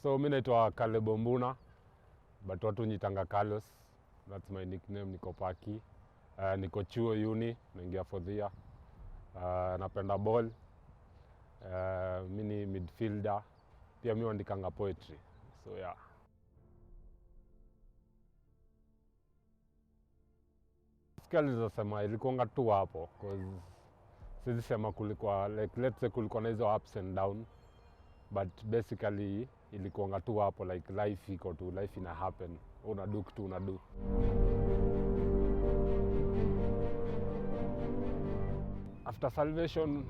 So mimi naitwa Caleb Mbuna, but watu nitanga Carlos. That's my nickname. Niko Paki. Niko chuo uni, naingia 4th year. Napenda ball. Mimi ni midfielder. Pia mimi huandikanga poetry. So yeah. Skills zasema ilikuanga tu hapo cause sisi sema kulikuwa like let's say kulikuwa na hizo ups and down, but basically ilikuanga tu hapo like life iko tu, life ina happen, unadu kitu unadu. After salvation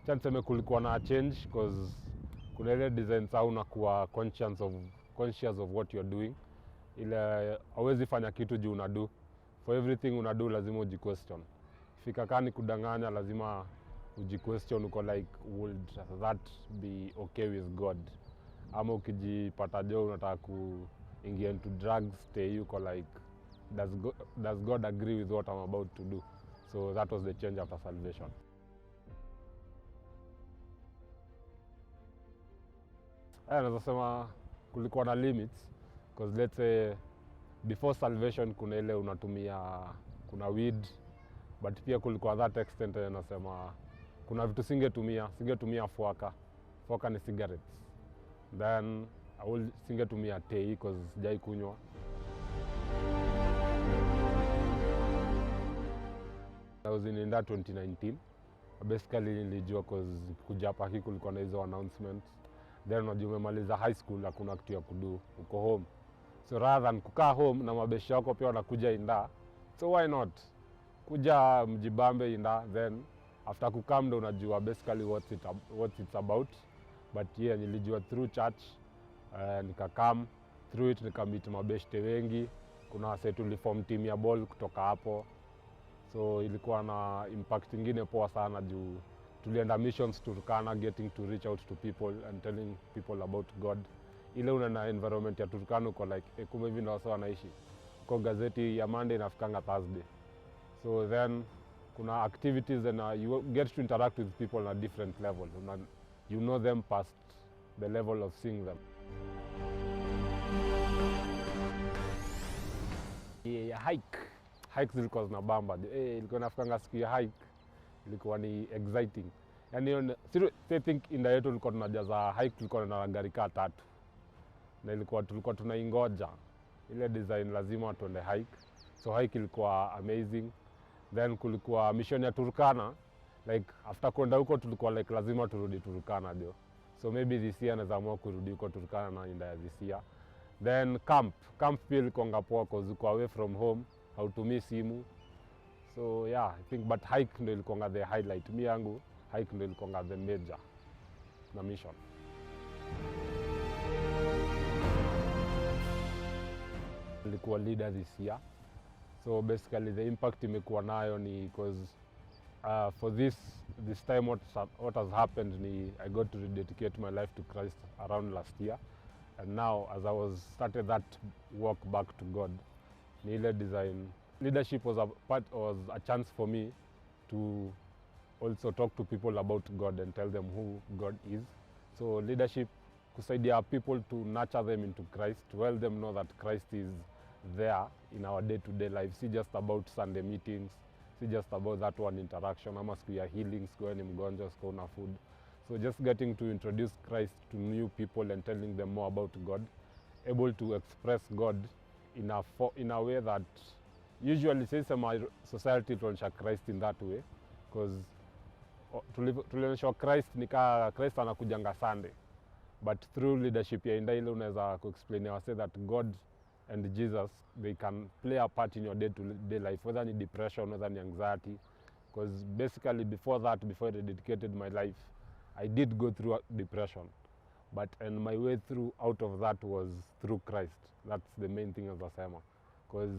chance kulikuwa na change cause kuna ile design au unakuwa conscious of what you're doing. Ile hauwezi fanya kitu juu unadu. For everything unadu lazima uji-question. Fika kani kudanganya lazima uji-question, uko like would that be okay with God? Ama ukijipata jo unataka kuingia into drugs, stay uko like does God agree with what I'm about to do? So that was the change after salvation. Naweza sema kulikuwa na limits because let's say before salvation kuna ile unatumia kuna weed, but pia kulikuwa that extent nasema kuna vitu singetumia fuaka ni cigarettes, then singetumia tei because sijai kunywa. I was in that 2019. Basically nilijua cause kuja hapa hiki kulikuwa na hizo announcements. Then unajua umemaliza high school hakuna kitu ya kudu, uko home. So rather than kukaa home na mabeshi yako pia wanakuja inda, so why not kuja mjibambe inda, then after kukam ndo unajua basically what it's about. But yeah, nilijua through church, nikakam through it, nikamit mabeshte wengi, kuna wase tuliform team ya ball kutoka hapo. So ilikuwa na impact ingine poa sana juu tulienda missions Turkana, getting to reach out to people and telling people about God. Ile una environment ya Turkana uko like kumbe hivi ndio wasa wanaishi. Kwa gazeti ya Monday inafikanga Thursday. So then kuna activities and you get to interact with people on a different level. You know them past the level of seeing them. Yeah, hike zilikuwa zinabamba. Ilikuwa nafikanga siku ya hike ilikuwa ni exciting. Yani I think inda yetu tulikuwa tunajaza hike, tulikuwa na gari kaa 3 na tulikuwa tunaingoja ile design lazima tuende hike. So hike ilikuwa amazing. Then kulikuwa mission ya Turkana, like after kwenda huko tulikuwa like lazima turudi Turkana jo. So maybe this year nazaamua kurudi huko Turkana na inda ya this year. Then camp pia ilikuwa poa cause uko away from home, hautumii simu. So yeah, I think but hike ndo ilikuwa the highlight. Mi yangu hike ndo ilikuwa the major na mission. Nilikuwa leader this year. So basically the impact imekuwa nayo ni because for this time what has happened ni I got to rededicate my life to Christ around last year. And now as I was started that walk back to God, ni ile design leadership was a chance for me to also talk to people about God and tell them who God is. So leadership kusaidia people to nurture them into Christ, to help them know that Christ is there in our day-to-day life. Si just about Sunday meetings, si just about that one interaction, ama siku ya healing, siku ni mgonjwa, siku una food. So just getting to introduce Christ to new people and telling them more about God, able to express God in a way that usually says my society tunaonyesha Christ in that way, because tulionyesha Christ nika Christ anakujanga Sunday, but through leadership ya inda ile unaweza ku-explain or say that God and Jesus, they can play a part in your day-to-day life, whether ni depression, whether ni anxiety. Because basically before I dedicated my life, I did go through depression, and my way out of that was through Christ. That's the main thing as asema, because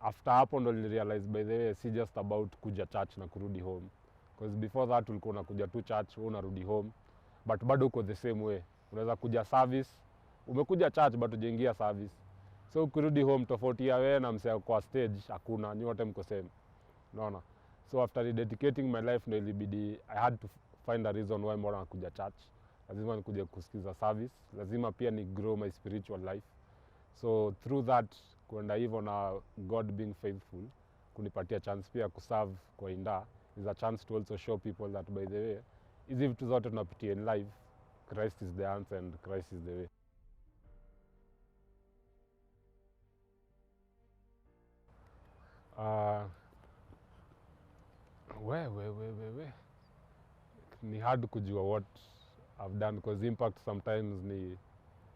after hapo ndo realize by the way si just about kuja church na kurudi home, because before that ulikuwa unakuja tu church unarudi home, but bado uko the same way. Unaweza kuja service, umekuja church but hujaingia service, so kurudi home tofauti ya wewe na msee kwa stage hakuna, ni wote mko same, unaona. So after dedicating my life ndo ilibidi I had to find a reason why mbona nakuja church, lazima nikuje kusikiza service, lazima pia ni grow my spiritual life. So through that kuenda hivyo na God being faithful kunipatia chance pia kuserve kwa inda is a chance to also show people that by the way hizi vitu zote tunapitia in life, Christ is the answer and Christ is the way. Ni hard kujua what I've done because impact sometimes ni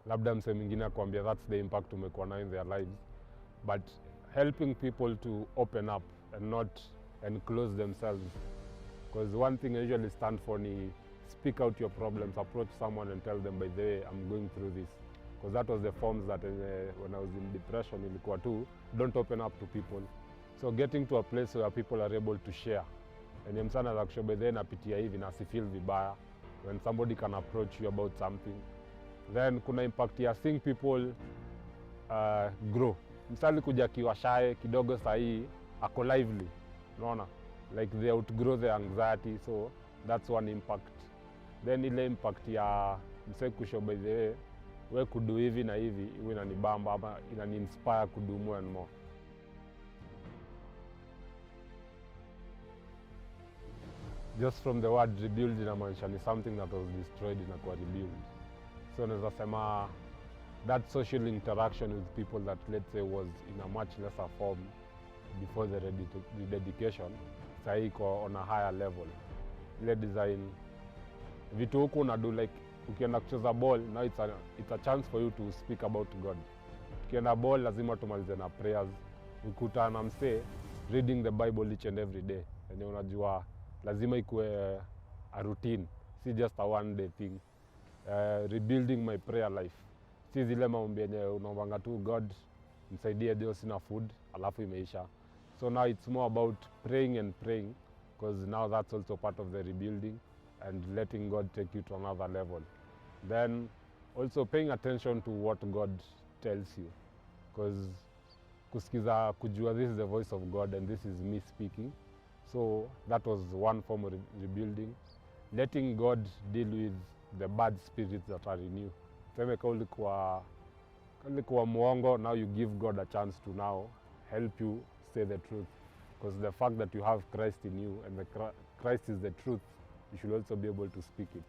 labda mse mwingine akwambia that's the impact umekuwa nayo in their lives, but helping people to open up and not enclose themselves, because one thing I usually stand for ni speak out your problems, approach someone and tell them by the way I'm going through this, because that was the forms that when I was in depression ilikuwa tu don't open up to people. So getting to a place where people are able to share and msana za kusho by the way napitia hivi na si feel vibaya, when somebody can approach you about something, then kuna impact ya seeing people grow. Msali kuja kiwashae kidogo sahi ako lively, unaona, like they outgrow their anxiety, so that's one impact. Then ile impact ya mse kusho by the way we kudu hivi na hivi iwe inanibamba ama inani inspire kudu more and more. Just from the word rebuild inamaanisha ni something that was destroyed inakuwa rebuild. So naweza sema that social interaction with people that let's say was in a much lesser form before the rededication, sahi iko on a higher level. Ile design vitu huku unadu like ukienda kucheza ball, now it's a chance for you to speak about God. Ukienda ball lazima tumalize na prayers, ukutana na mse reading the Bible each and every day, yani unajua lazima ikuwe a routine, si just a one day thing. Rebuilding my prayer life, si zile maombi yenye unaombanga tu God nisaidie leo sina food alafu imeisha. So now it's more about praying and praying, because now that's also part of the rebuilding and letting God take you to another level. Then also paying attention to what God tells you, because kusikiza kujua this is the voice of God and this is me speaking. So that was one form of rebuilding. Letting God deal with the bad spirits that are in you. Seme ka ulikuwa muongo, now you give God a chance to now help you say the truth. Because the fact that you have Christ in you and Christ is the truth, you should also be able to speak it.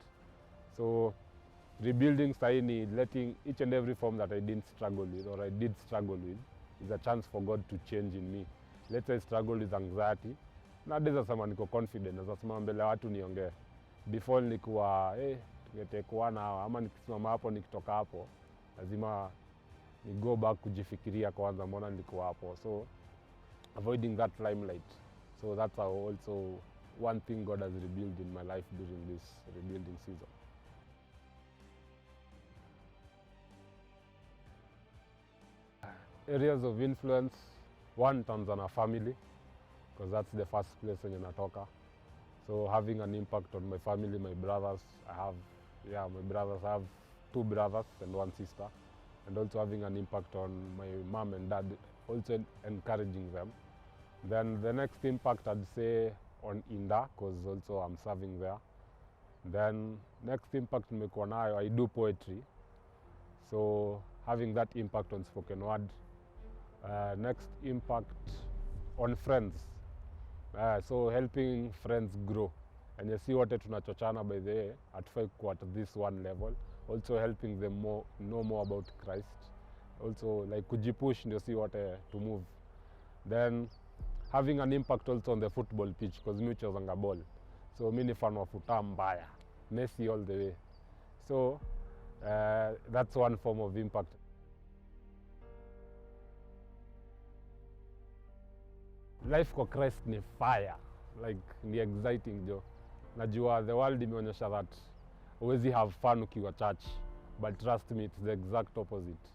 So rebuilding sahi ni letting each and every form that I didn't struggle with or I did struggle with is a chance for God to change in me. Let's say I struggle with anxiety. Nowadays nasema niko confident, nasema mbele ya watu niongee. Before nilikuwa tungetekuana ama nikisimama hapo nikitoka hapo lazima ni go back kujifikiria kwanza mbona nilikuwa hapo. So avoiding that limelight. So that's also one thing God has rebuilt in my life during this rebuilding season. Areas of influence, one terms on a family, because that's the first place when natoka. So having an impact on my family, my brothers, I have two brothers and one sister, and also having an impact on my mom and dad, also encouraging them. Then the next impact I'd say on Inda, because also I'm serving there. Then next impact nimekuwa nayo, I do poetry, so having that impact on spoken word. Next impact on friends, so helping friends grow, and you see what tunachochana by the way at this one level, also helping them know more about Christ, also like kujipush ndio see what to move. Then having an impact also on the football pitch, because mi uchezanga ball, so mi ni fan wa futa mbaya, Messi all the way, so that's one form of impact. Life kwa Christ ni fire, like ni exciting jo. Najua the world imeonyesha that huwezi have fun ukiwa church, but trust me it's the exact opposite.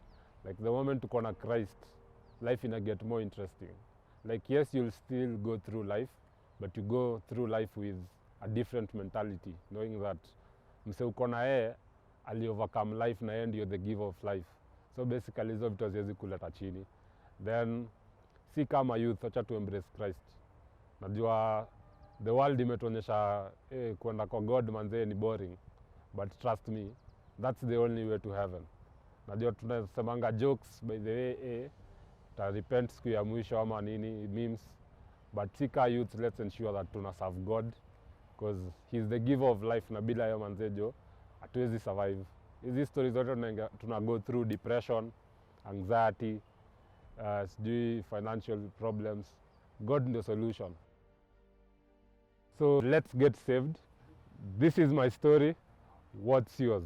Like the moment uko na Christ, life ina get more interesting. Like yes, you'll still go through life, but you go through life with a different mentality, knowing that mse uko na yeye ali overcome life na yeye ndio the giver of life. So basically hizo vitu haziwezi kuleta chini. Then si kama youth, acha to embrace Christ. Najua the world imetuonyesha kwenda kwa God manzee ni boring, but trust me, that's the only way to heaven. Najua tunasemanga jokes by the way, ta repent siku ya mwisho ama nini, memes, but sika youth, let's ensure that tuna serve God, because he's the giver of life, na bila yo manzejo hatuwezi survive. Hizi stories zote tuna go through depression, anxiety, sijui financial problems. God ndio solution. So let's get saved. This is my story. What's yours?